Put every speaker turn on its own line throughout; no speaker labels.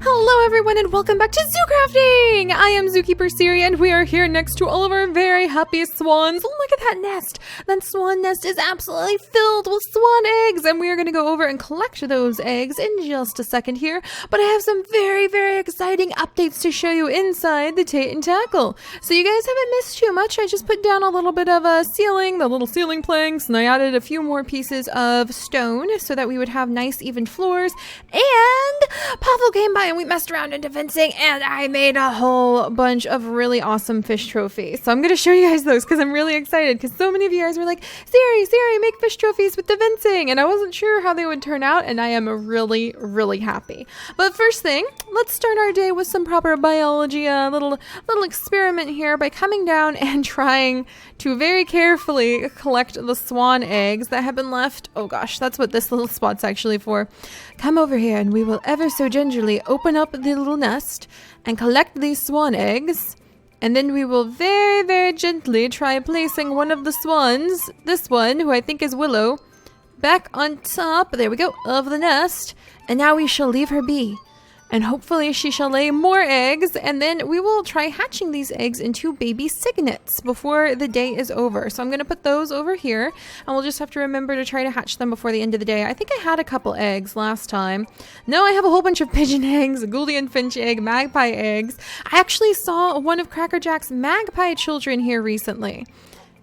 Hello everyone and welcome back to Zoo Crafting! I am Zookeeper Seri and we are here next to all of our very happy swans. Look at that nest! That swan nest is absolutely filled with swan eggs and we are going to go over and collect those eggs in just a second here. But I have some very exciting updates to show you inside the Tate and Tackle. So you guys haven't missed too much. I just put down a little bit of a ceiling, the little ceiling planks, and I added a few more pieces of stone so that we would have nice even floors. And Pavel came by and we messed around into fencing and I made a whole bunch of really awesome fish trophies. So I'm going to show you guys those because I'm really excited because so many of you guys were like, Seri, make fish trophies with the fencing. And I wasn't sure how they would turn out and I am really happy. But first thing, let's start our day with some proper biology, a little experiment here by coming down and trying to very carefully collect the swan eggs that have been left. Oh gosh, that's what this little spot's actually for. Come over here and we will ever so gingerly open up the little nest and collect these swan eggs. And then we will very gently try placing one of the swans, this one, who I think is Willow, back on top, there we go, of the nest. And now we shall leave her be. And hopefully she shall lay more eggs, and then we will try hatching these eggs into baby cygnets before the day is over. So I'm going to put those over here, and we'll just have to remember to try to hatch them before the end of the day. I think I had a couple eggs last time. No, I have a whole bunch of pigeon eggs, a Gouldian finch egg, magpie eggs. I actually saw one of Cracker Jack's magpie children here recently.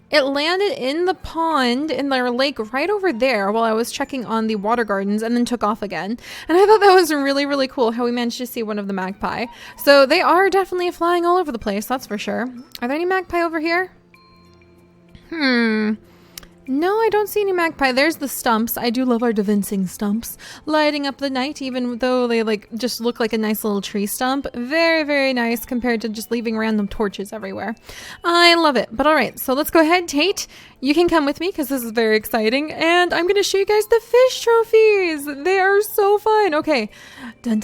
It landed in the pond in their lake right over there while I was checking on the water gardens and then took off again. And I thought that was really cool how we managed to see one of the magpie. So they are definitely flying all over the place, that's for sure. Are there any magpie over here? No, I don't see any magpie. There's the stumps. I do love our devincing stumps. Lighting up the night, even though they just look like a nice little tree stump. Very nice compared to just leaving random torches everywhere. I love it. But alright, so let's go ahead, Tate. You can come with me because this is very exciting. And I'm going to show you guys the fish trophies. They are so fun. Okay. Dun.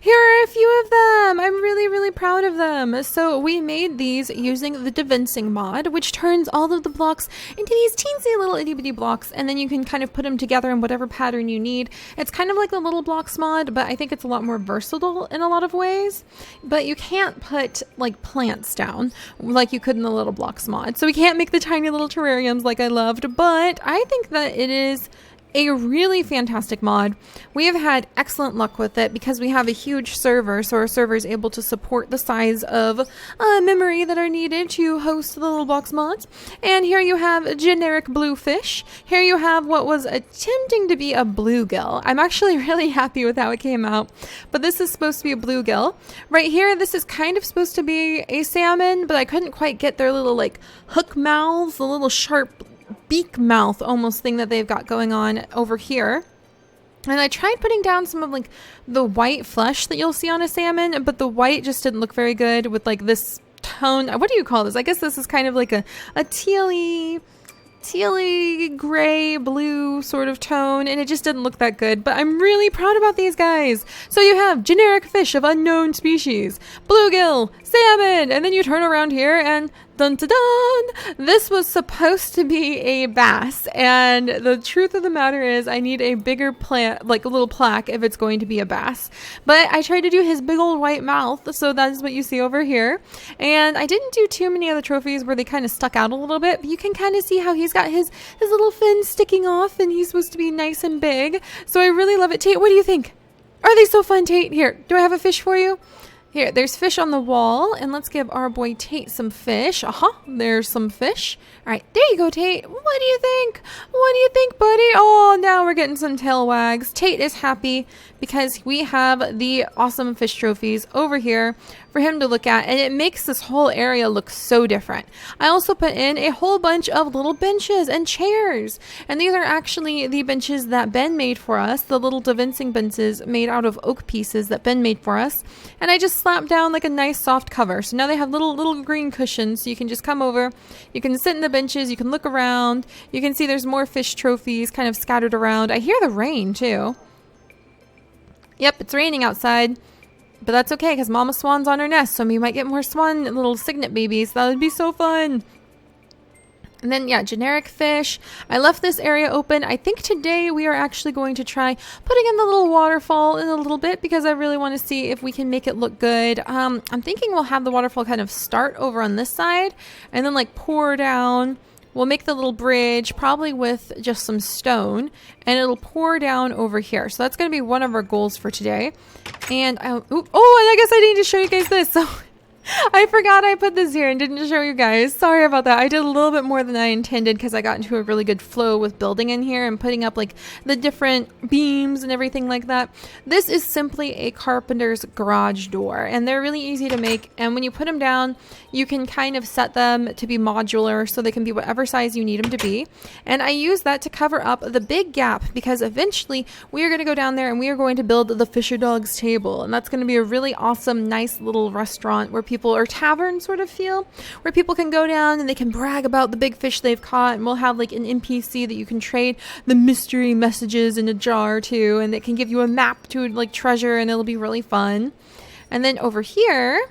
Here are a few of them. I'm really proud of them. So we made these using the devincing mod, which turns all of the blocks into these teensy little itty bitty blocks, and then you can kind of put them together in whatever pattern you need. It's kind of like the little blocks mod, but I think it's a lot more versatile in a lot of ways. But you can't put like plants down like you could in the little blocks mod. So we can't make the tiny little terrariums like I loved, but I think that it is a really fantastic mod. We have had excellent luck with it because we have a huge server, so our server is able to support the size of memory that are needed to host the little box mods. And here you have generic blue fish. Here you have what was attempting to be a bluegill. I'm actually really happy with how it came out, but this is supposed to be a bluegill. Right here, this is kind of supposed to be a salmon, but I couldn't quite get their little like hook mouths, the little sharp beak mouth almost thing that they've got going on over here. And I tried putting down some of like the white flesh that you'll see on a salmon, but the white just didn't look very good with like this tone. What do you call this? I guess this is kind of like a tealy gray blue sort of tone, and it just didn't look that good, but I'm really proud about these guys. So you have generic fish of unknown species, bluegill, salmon, and then you turn around here and dun. This was supposed to be a bass, and the truth of the matter is I need a bigger plant, like a little plaque, if it's going to be a bass. But I tried to do his big old white mouth, so that is what you see over here. And I didn't do too many of the trophies where they kind of stuck out a little bit, but you can kind of see how he's got his little fin sticking off, and he's supposed to be nice and big. So I really love it. Tate, what do you think? Are they so fun, Tate? Here, do I have a fish for you? Here, there's fish on the wall, and let's give our boy Tate some fish. There's some fish. All right, there you go, Tate. What do you think? What do you think, buddy? Oh, now we're getting some tail wags. Tate is happy because we have the awesome fish trophies over here for him to look at, and it makes this whole area look so different. I also put in a whole bunch of little benches and chairs, and these are actually the benches that Ben made for us, the little devincing benches made out of oak pieces that Ben made for us, and I just slapped down like a nice soft cover. So now they have little green cushions, so you can just come over, you can sit in the benches, you can look around, you can see there's more fish trophies kind of scattered around. I hear the rain too. Yep, it's raining outside. But that's okay because Mama Swan's on her nest, so we might get more swan little cygnet babies. That would be so fun. And then, yeah, generic fish. I left this area open. I think today we are actually going to try putting in the little waterfall in a little bit because I really want to see if we can make it look good. I'm thinking we'll have the waterfall kind of start over on this side and then like pour down. We'll make the little bridge probably with just some stone and it'll pour down over here. So that's going to be one of our goals for today. And and I guess I need to show you guys this. So I forgot I put this here and didn't show you guys. Sorry about that. I did a little bit more than I intended because I got into a really good flow with building in here and putting up like the different beams and everything like that. This is simply a carpenter's garage door and they're really easy to make. And when you put them down, you can kind of set them to be modular so they can be whatever size you need them to be. And I use that to cover up the big gap because eventually we are going to go down there and we are going to build the Fisher Dogs table. And that's going to be a really awesome, nice little restaurant where people, or tavern sort of feel, where people can go down and they can brag about the big fish they've caught, and we'll have like an NPC that you can trade the mystery messages in a jar to, and it can give you a map to like treasure, and it'll be really fun. And then over here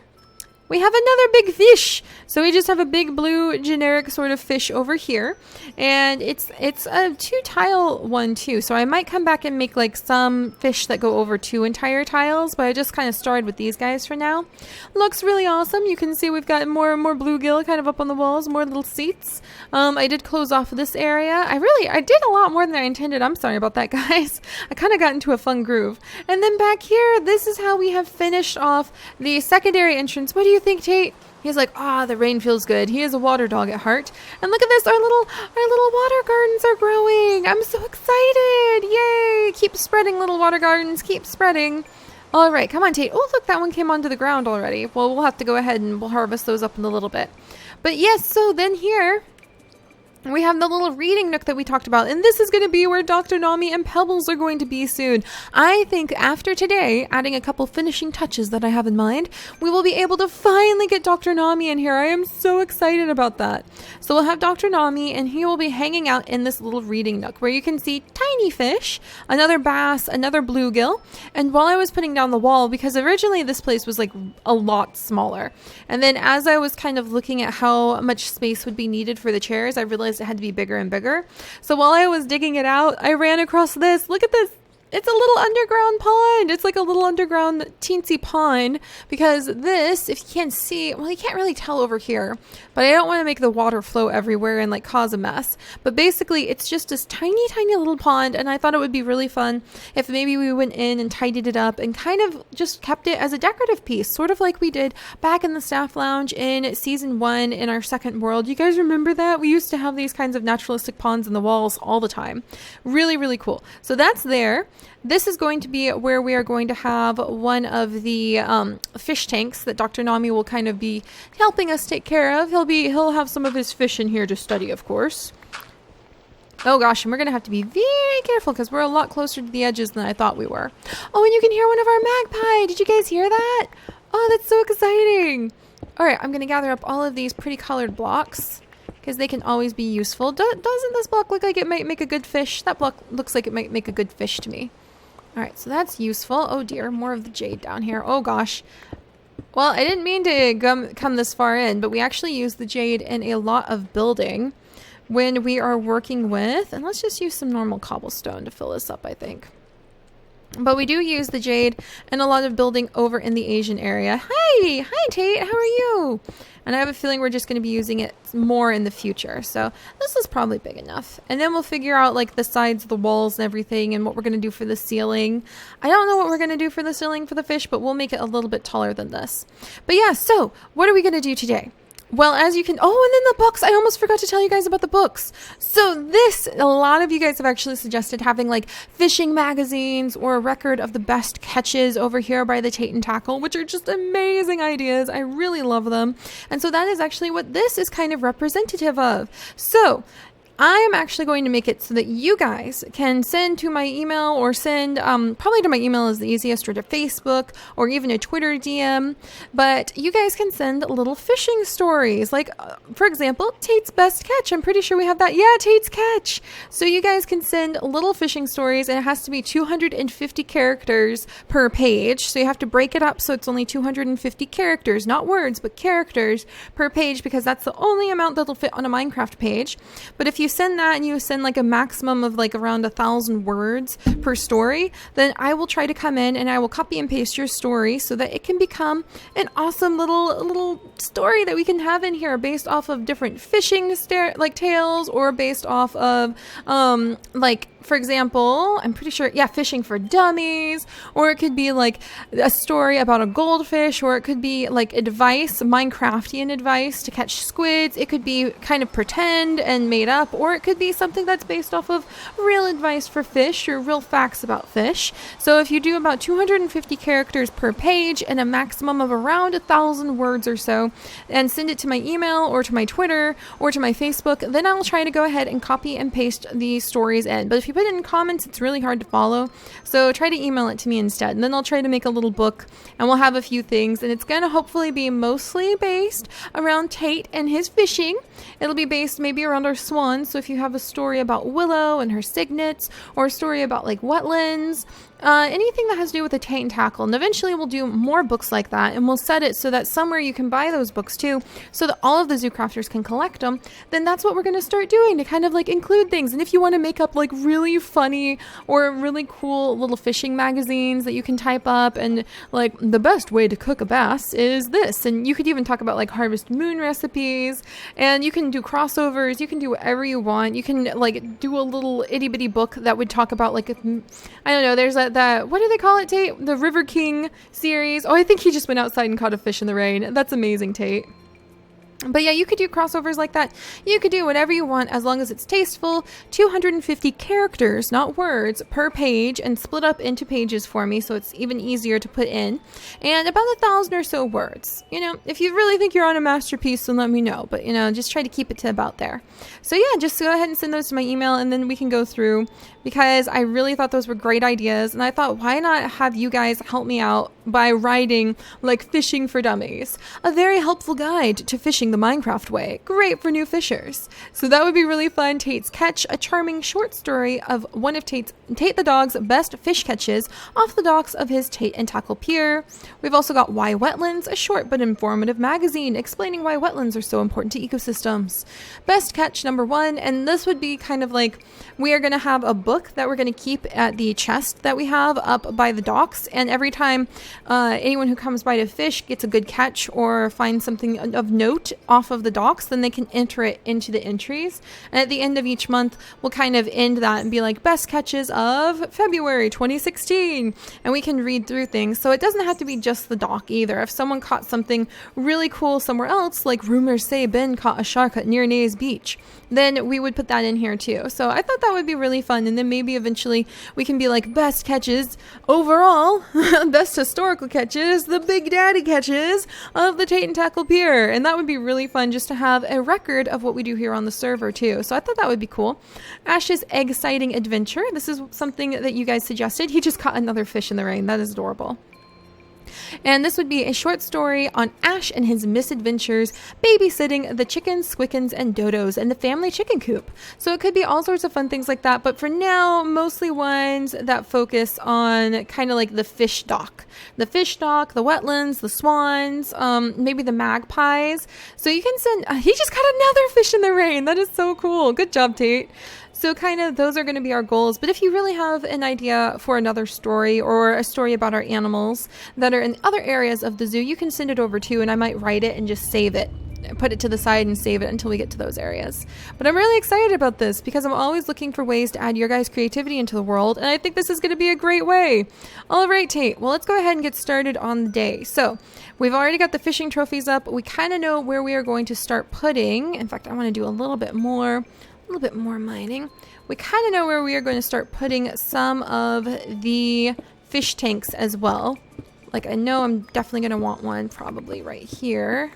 we have another big fish. So we just have a big blue generic sort of fish over here. And it's a 2-tile one too. So I might come back and make like some fish that go over 2 entire tiles. But I just kind of started with these guys for now. Looks really awesome. You can see we've got more bluegill kind of up on the walls. More little seats. I did close off this area. I did a lot more than I intended. I'm sorry about that, guys. I kind of got into a fun groove. And then back here, this is how we have finished off the secondary entrance. What do you think, Tate? He's like, the rain feels good. He is a water dog at heart. And look at this, our little water gardens are growing. I'm so excited. Yay. Keep spreading, little water gardens. Keep spreading. All right, come on, Tate. Oh, look, that one came onto the ground already. Well, we'll have to go ahead and we'll harvest those up in a little bit. But yes, so then here we have the little reading nook that we talked about, and this is going to be where Dr. Nami and Pebbles are going to be soon. I think after today, adding a couple finishing touches that I have in mind, we will be able to finally get Dr. Nami in here. I am so excited about that. So we'll have Dr. Nami, and he will be hanging out in this little reading nook where you can see tiny fish, another bass, another bluegill. And while I was putting down the wall, because originally this place was like a lot smaller, and then as I was kind of looking at how much space would be needed for the chairs, I realized it had to be bigger and bigger. So while I was digging it out, I ran across this. Look at this. It's a little underground pond. It's like a little underground teensy pond because this, if you can't see, well, you can't really tell over here, but I don't want to make the water flow everywhere and like cause a mess. But basically it's just this tiny little pond, and I thought it would be really fun if maybe we went in and tidied it up and kind of just kept it as a decorative piece, sort of like we did back in the staff lounge in season 1 in our second world. You guys remember that? We used to have these kinds of naturalistic ponds in the walls all the time. Really cool. So that's there. This is going to be where we are going to have one of the fish tanks that Dr. Nami will kind of be helping us take care of. He'll have some of his fish in here to study, of course. Oh gosh, and we're going to have to be very careful because we're a lot closer to the edges than I thought we were. Oh, and you can hear one of our magpie. Did you guys hear that? Oh, that's so exciting. All right, I'm going to gather up all of these pretty colored blocks because they can always be useful. Doesn't this block look like it might make a good fish? That block looks like it might make a good fish to me. All right, so that's useful. Oh dear, more of the jade down here. Oh gosh. Well, I didn't mean to come this far in, but we actually use the jade in a lot of building when we are working with, and let's just use some normal cobblestone to fill this up, I think. But we do use the jade in a lot of building over in the Asian area. Hi Tate, how are you? And I have a feeling we're just going to be using it more in the future. So this is probably big enough. And then we'll figure out like the sides of the walls and everything and what we're going to do for the ceiling. I don't know what we're going to do for the ceiling for the fish, but we'll make it a little bit taller than this. But yeah, so what are we going to do today? Well, as you can, and then the books. I almost forgot to tell you guys about the books. So a lot of you guys have actually suggested having like fishing magazines or a record of the best catches over here by the Tate and Tackle, which are just amazing ideas. I really love them. And so that is actually what this is kind of representative of. So I am actually going to make it so that you guys can send to my email, or send, probably to my email is the easiest, or to Facebook, or even a Twitter DM. But you guys can send little fishing stories. Like, for example, Tate's best catch. I'm pretty sure we have that. Yeah, Tate's catch. So you guys can send little fishing stories, and it has to be 250 characters per page. So you have to break it up so it's only 250 characters, not words, but characters per page, because that's the only amount that'll fit on a Minecraft page. But if you send that and you send like a maximum of like around 1,000 words per story, then I will try to come in and I will copy and paste your story so that it can become an awesome little story that we can have in here, based off of different fishing tales, or based off of like, for example, I'm pretty sure, fishing for dummies, or it could be like a story about a goldfish, or it could be like advice, Minecraftian advice to catch squids. It could be kind of pretend and made up, or it could be something that's based off of real advice for fish, or real facts about fish. So if you do about 250 characters per page and a maximum of around 1,000 words or so, and send it to my email or to my Twitter or to my Facebook, then I'll try to go ahead and copy and paste the stories in. But if you put it in comments, it's really hard to follow, so try to email it to me instead, and then I'll try to make a little book, and we'll have a few things, and it's going to hopefully be mostly based around Tate and his fishing. It'll be based maybe around our swans, so if you have a story about Willow and her cygnets, or a story about like wetlands, anything that has to do with the Tate and tackle. And eventually we'll do more books like that, and we'll set it so that somewhere you can buy those books too, so that all of the zoo crafters can collect them. Then that's what we're going to start doing, to kind of like include things. And if you want to make up like really funny or really cool little fishing magazines that you can type up, and like the best way to cook a bass is this, and you could even talk about like Harvest Moon recipes, and you can do crossovers, you can do whatever you want. You can like do a little itty bitty book that would talk about like, I don't know, there's that, what do they call it, Tate? The River King series. Oh, I think he just went outside and caught a fish in the rain. That's amazing, Tate. But yeah, you could do crossovers like that. You could do whatever you want, as long as it's tasteful. 250 characters, not words, per page, and split up into pages for me, so it's even easier to put in. And about 1,000 or so words. You know, if you really think you're on a masterpiece, then let me know. But, you know, just try to keep it to about there. So yeah, just go ahead and send those to my email, and then we can go through, because I really thought those were great ideas. And I thought, why not have you guys help me out by writing like Fishing for Dummies, a very helpful guide to fishing the Minecraft way. Great for new fishers. So that would be really fun. Tate's Catch, a charming short story of one of Tate the dog's best fish catches off the docks of his Tate and Tackle Pier. We've also got Why Wetlands, a short but informative magazine explaining why wetlands are so important to ecosystems. Best Catch number 1, and this would be kind of like, we are going to have a book that we're going to keep at the chest that we have up by the docks, and every time anyone who comes by to fish gets a good catch or finds something of note off of the docks, then they can enter it into the entries. And at the end of each month, we'll kind of end that and be like, best catches of February 2016. And we can read through things. So it doesn't have to be just the dock either. If someone caught something really cool somewhere else, like rumors say Ben caught a shark at near Nays Beach, then we would put that in here too. So I thought that would be really fun. And then maybe eventually we can be like, best catches overall, best historical catches, the Big Daddy catches of the Tate and Tackle Pier. And that would be really fun, just to have a record of what we do here on the server too. So I thought that would be cool. Ash's egg sighting adventure. This is something that you guys suggested. He just caught another fish in the rain. That is adorable. And this would be a short story on Ash and his misadventures babysitting the chickens, squickens, and dodos in the family chicken coop. So it could be all sorts of fun things like that, but for now, mostly ones that focus on kind of like the fish dock. The fish dock, the wetlands, the swans, maybe the magpies. So you can send, he just caught another fish in the rain. That is so cool. Good job, Tate. So kind of those are going to be our goals. But if you really have an idea for another story, or a story about our animals that are in other areas of the zoo, you can send it over too, and I might write it and just save it. Put it to the side and save it until we get to those areas. But I'm really excited about this, because I'm always looking for ways to add your guys' creativity into the world, and I think this is going to be a great way. All right, Tate. Well, let's go ahead and get started on the day. So we've already got the fishing trophies up. We kind of know where we are going to start putting. In fact, I want to do a little bit more mining. We kind of know where we are going to start putting some of the fish tanks as well. Like, I know I'm definitely going to want one probably right here.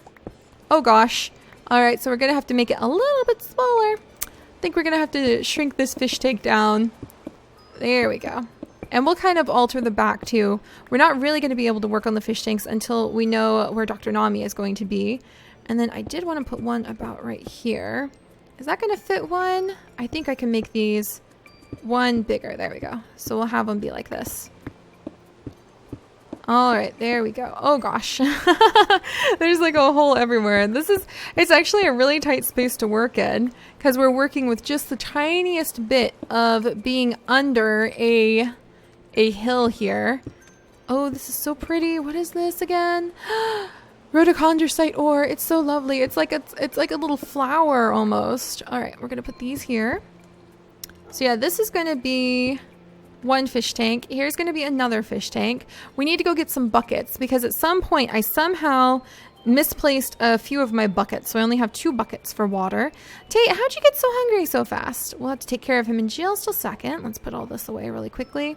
Oh gosh. All right, so we're going to have to make it a little bit smaller. think we're gonna have to shrink this fish tank down. There we go. And we'll kind of alter the back too. We're not really going to be able to work on the fish tanks until we know where Dr. Nami is going to be. And then I did want to put one about right here. Is that going to fit one? I think I can make these one bigger. There we go. So we'll have them be like this. All right, there we go. Oh gosh. There's like a hole everywhere. It's actually a really tight space to work in because we're working with just the tiniest bit of being under a hill here. Oh, this is so pretty. What is this again? Rhodochrosite ore. It's so lovely. It's like a little flower almost. All right, we're gonna put these here. So yeah, this is gonna be one fish tank. Here's gonna be another fish tank. We need to go get some buckets because at some point I somehow misplaced a few of my buckets, so I only have 2 buckets for water. Tate, how'd you get so hungry so fast? We'll have to take care of him in just a second. Let's put all this away really quickly.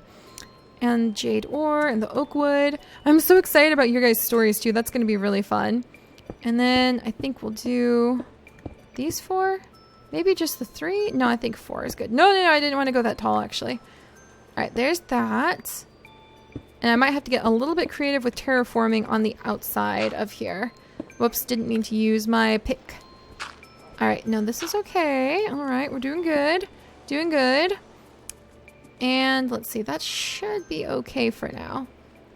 And jade ore and the oak wood. I'm so excited about your guys' stories too. That's going to be really fun. And then I think we'll do these 4. Maybe just the 3. No, I think 4 is good. No, I didn't want to go that tall actually. All right, there's that. And I might have to get a little bit creative with terraforming on the outside of here. Whoops, didn't mean to use my pick. All right, no, this is okay. All right, we're doing good. Doing good. And let's see, that should be okay for now.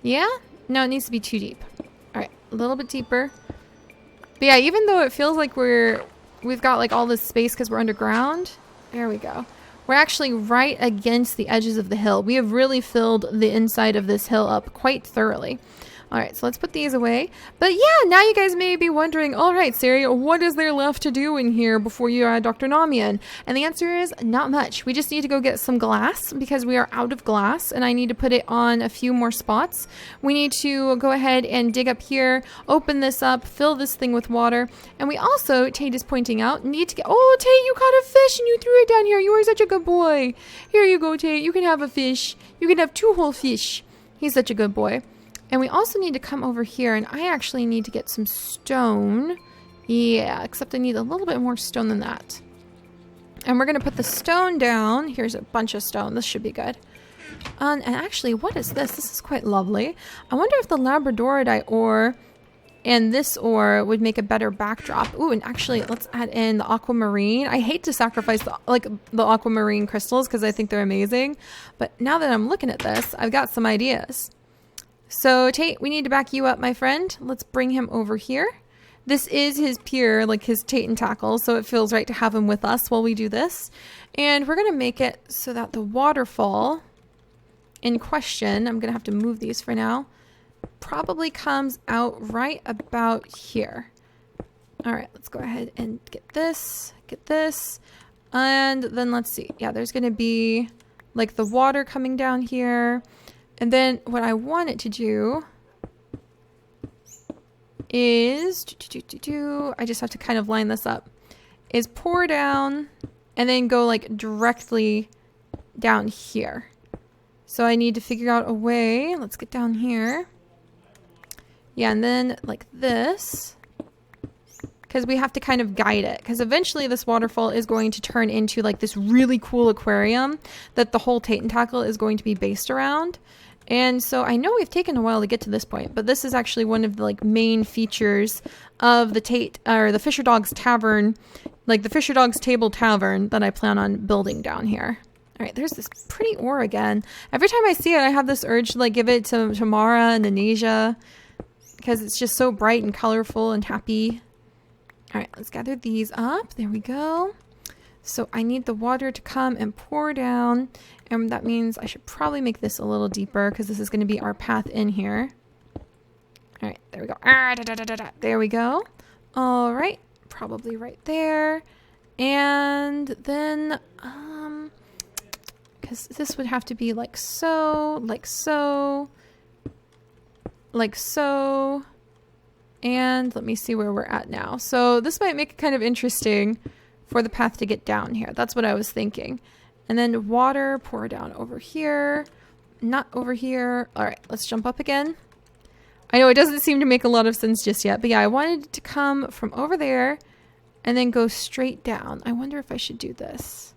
Yeah? No, it needs to be too deep. All right, a little bit deeper. But yeah, even though it feels like we've got like all this space because we're underground, there we go. We're actually right against the edges of the hill. We have really filled the inside of this hill up quite thoroughly. All right, so let's put these away. But yeah, now you guys may be wondering, all right, Seri, what is there left to do in here before you add Dr. Nami in? And the answer is not much. We just need to go get some glass because we are out of glass and I need to put it on a few more spots. We need to go ahead and dig up here, open this up, fill this thing with water. And we also, Tate is pointing out, need to get, oh, Tate, you caught a fish and you threw it down here. You are such a good boy. Here you go, Tate. You can have a fish. You can have 2 whole fish. He's such a good boy. And we also need to come over here, and I actually need to get some stone. Yeah, except I need a little bit more stone than that. And we're going to put the stone down. Here's a bunch of stone. This should be good. And actually, what is this? This is quite lovely. I wonder if the Labradoridite ore and this ore would make a better backdrop. Ooh, and actually, let's add in the aquamarine. I hate to sacrifice the aquamarine crystals because I think they're amazing. But now that I'm looking at this, I've got some ideas. So Tate, we need to back you up, my friend. Let's bring him over here. This is his pier, like his Tate and tackle, so it feels right to have him with us while we do this. And we're going to make it so that the waterfall in question, I'm going to have to move these for now, probably comes out right about here. All right, let's go ahead and get this, and then let's see. Yeah, there's going to be like the water coming down here. And then what I want it to do is, I just have to kind of line this up, is pour down and then go like directly down here. So I need to figure out a way. Let's get down here. Yeah, and then like this, because we have to kind of guide it, because eventually this waterfall is going to turn into like this really cool aquarium that the whole Tate and tackle is going to be based around. And so I know we've taken a while to get to this point, but this is actually one of the like main features of the Tate or the Fisher Dogs Tavern, like the Fisher Dogs Table Tavern that I plan on building down here. All right, there's this pretty ore again. Every time I see it, I have this urge to like give it to Mara and Anasia because it's just so bright and colorful and happy. All right, let's gather these up. There we go. So I need the water to come and pour down. And that means I should probably make this a little deeper because this is going to be our path in here. All right, there we go. There we go. All right, probably right there. And then, because this would have to be like so, like so, like so. And let me see where we're at now. So this might make it kind of interesting for the path to get down here. That's what I was thinking. And then water, pour down over here, not over here. All right, let's jump up again. I know it doesn't seem to make a lot of sense just yet, but yeah, I wanted it to come from over there and then go straight down. I wonder if I should do this.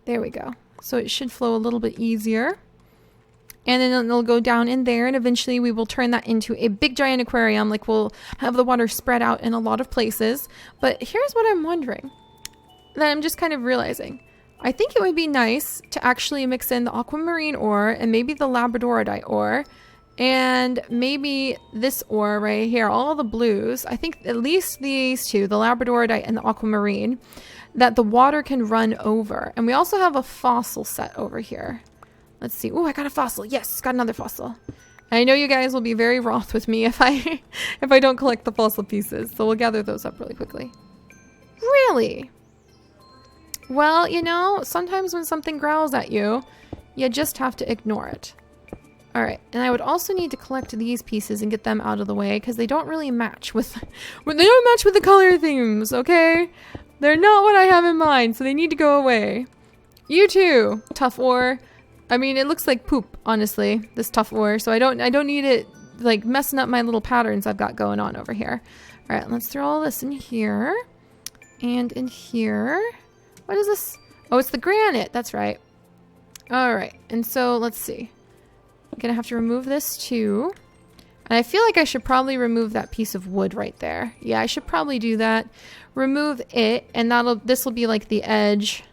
There we go. So it should flow a little bit easier. And then it'll go down in there, and eventually we will turn that into a big giant aquarium. Like, we'll have the water spread out in a lot of places. But here's what I'm wondering, that I'm just kind of realizing. I think it would be nice to actually mix in the aquamarine ore and maybe the labradorite ore and maybe this ore right here, all the blues. I think at least these two, the labradorite and the aquamarine, that the water can run over. And we also have a fossil set over here. Let's see. Oh, I got a fossil. Yes, got another fossil. I know you guys will be very wroth with me if I don't collect the fossil pieces. So we'll gather those up really quickly. Really? Well, you know, sometimes when something growls at you, you just have to ignore it. All right, and I would also need to collect these pieces and get them out of the way because they don't really match with the color themes, okay? They're not what I have in mind, so they need to go away. You too, tough ore. I mean, it looks like poop, honestly, this tough ore, so I don't need it like messing up my little patterns I've got going on over here. All right, let's throw all this in here and in here. What is this? Oh, it's the granite. That's right. All right. And so let's see. I'm going to have to remove this too. And I feel like I should probably remove that piece of wood right there. Yeah, I should probably do that. Remove it. And this will be like the edge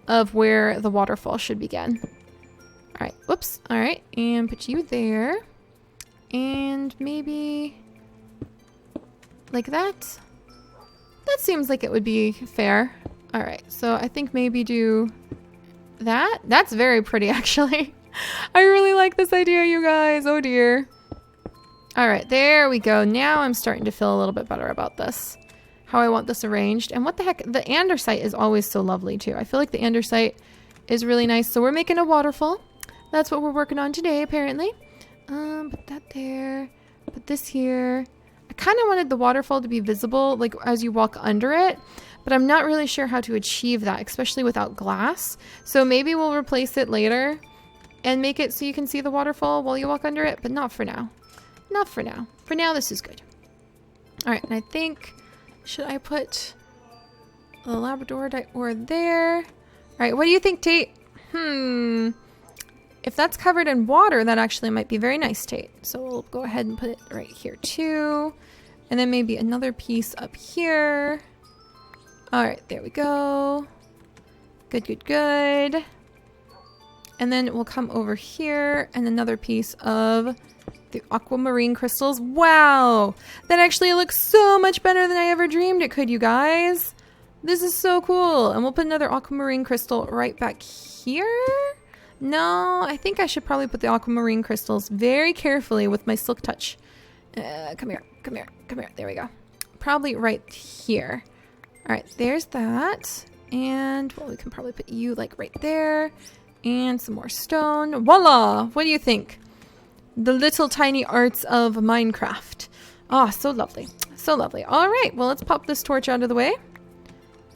of where the waterfall should begin. All right. Whoops. All right. And put you there. And maybe like that. That seems like it would be fair. All right, so I think maybe do that. That's very pretty, actually. I really like this idea, you guys. Oh, dear. All right, there we go. Now I'm starting to feel a little bit better about this, how I want this arranged. And what the heck? The andesite is always so lovely, too. I feel like the andesite is really nice. So we're making a waterfall. That's what we're working on today, apparently. Put that there. Put this here. I kind of wanted the waterfall to be visible, like as you walk under it. But I'm not really sure how to achieve that, especially without glass. So maybe we'll replace it later and make it so you can see the waterfall while you walk under it, but not for now. Not for now. For now, this is good. All right, and I think, should I put the labradorite ore there? All right, what do you think, Tate? If that's covered in water, that actually might be very nice, Tate. So we'll go ahead and put it right here too. And then maybe another piece up here. All right, there we go. Good, good, good. And then we'll come over here and another piece of the aquamarine crystals. Wow, that actually looks so much better than I ever dreamed it could, you guys. This is so cool. And we'll put another aquamarine crystal right back here. No, I think I should probably put the aquamarine crystals very carefully with my silk touch. Come here, come here, come here. There we go. Probably right here. All right, there's that. And, well, we can probably put you, like, right there. And some more stone. Voila! What do you think? The little tiny arts of Minecraft. Oh, so lovely. So lovely. All right, well, let's pop this torch out of the way.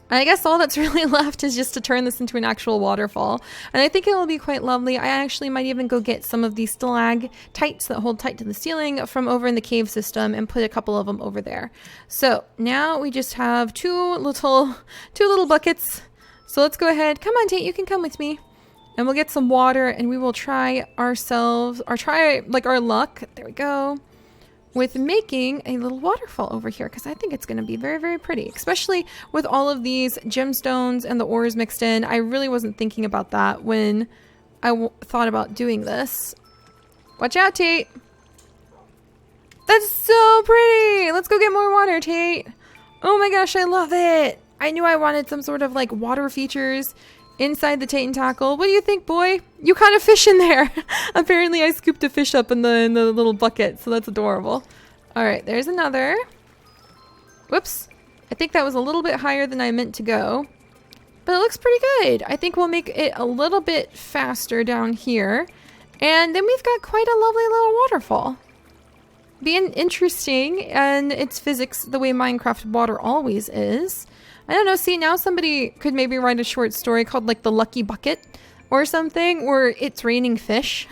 I guess all that's really left is just to turn this into an actual waterfall. And I think it will be quite lovely. I actually might even go get some of these stalactites that hold tight to the ceiling from over in the cave system and put a couple of them over there. So now we just have two little buckets. So let's go ahead. Come on, Tate, you can come with me. And we'll get some water and we will try our luck. There we go. With making a little waterfall over here, because I think it's going to be very, very pretty, especially with all of these gemstones and the ores mixed in. I really wasn't thinking about that when I thought about doing this. Watch out, Tate. That's so pretty. Let's go get more water, Tate. Oh my gosh, I love it. I knew I wanted some sort of like water features inside the Tate and Tackle. What do you think, boy? You caught a fish in there. Apparently I scooped a fish up in the little bucket, so that's adorable. All right, there's another. Whoops. I think that was a little bit higher than I meant to go, but it looks pretty good. I think we'll make it a little bit faster down here, and then we've got quite a lovely little waterfall. Being interesting, and it's physics the way Minecraft water always is. I don't know, see, now somebody could maybe write a short story called, like, The Lucky Bucket or something, or It's Raining Fish.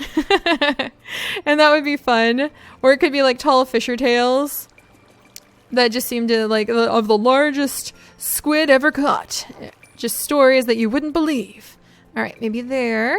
And that would be fun. Or it could be, like, Tall Fisher Tales. that just seem to like of the largest squid ever caught. Just stories that you wouldn't believe. All right, maybe there.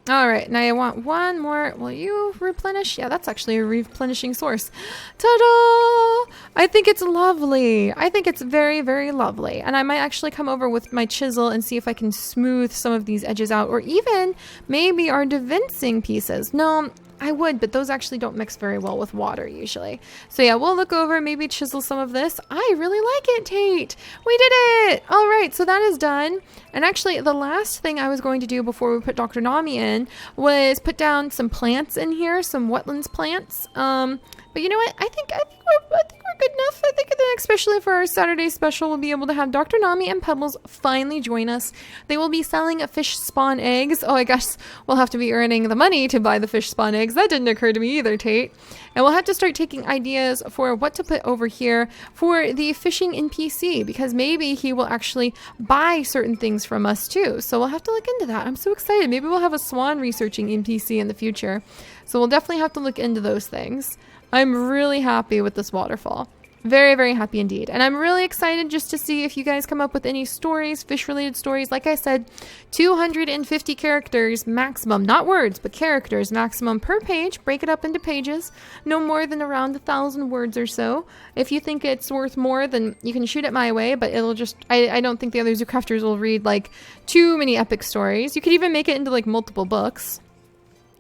All right, now I want one more. Will you replenish? Yeah, that's actually a replenishing source. Ta-da! I think it's lovely. I think it's very, very lovely. And I might actually come over with my chisel and see if I can smooth some of these edges out, or even maybe our devincing pieces. No, I would, but those actually don't mix very well with water usually. So yeah, we'll look over, maybe chisel some of this. I really like it, Tate. We did it. All right, so that is done. And actually, the last thing I was going to do before we put Dr. Nami in was put down some plants in here, some wetlands plants. But you know what? I think we're good enough. I think that especially for our Saturday special, we'll be able to have Dr. Nami and Pebbles finally join us. They will be selling fish spawn eggs. Oh, I guess we'll have to be earning the money to buy the fish spawn eggs. That didn't occur to me either, Tate. And we'll have to start taking ideas for what to put over here for the fishing NPC, because maybe he will actually buy certain things from us too. So we'll have to look into that. I'm so excited. Maybe we'll have a Swan researching NPC in the future. So we'll definitely have to look into those things. I'm really happy with this waterfall. Very, very happy indeed. And I'm really excited just to see if you guys come up with any stories, fish-related stories. Like I said, 250 characters maximum. Not words, but characters maximum per page. Break it up into pages. No more than around 1,000 words or so. If you think it's worth more, then you can shoot it my way, but it'll just... I don't think the other Zoocrafters will read, like, too many epic stories. You could even make it into, like, multiple books.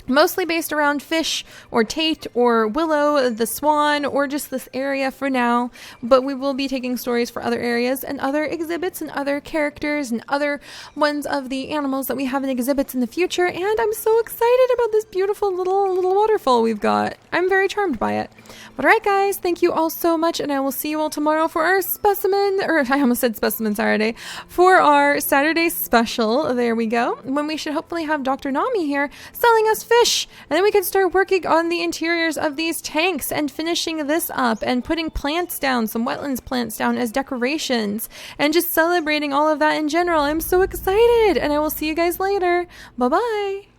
Mostly based around fish or Tate or Willow, the Swan, or just this area for now. But we will be taking stories for other areas and other exhibits and other characters and other ones of the animals that we have in exhibits in the future. And I'm so excited about this beautiful little waterfall we've got. I'm very charmed by it. But all right, guys, thank you all so much. And I will see you all tomorrow for our I almost said specimen Saturday, for our Saturday special. There we go. When we should hopefully have Dr. Nami here selling us fish. And then we can start working on the interiors of these tanks and finishing this up and putting plants down, some wetlands plants down as decorations, and just celebrating all of that in general. I'm so excited, and I will see you guys later. Bye-bye.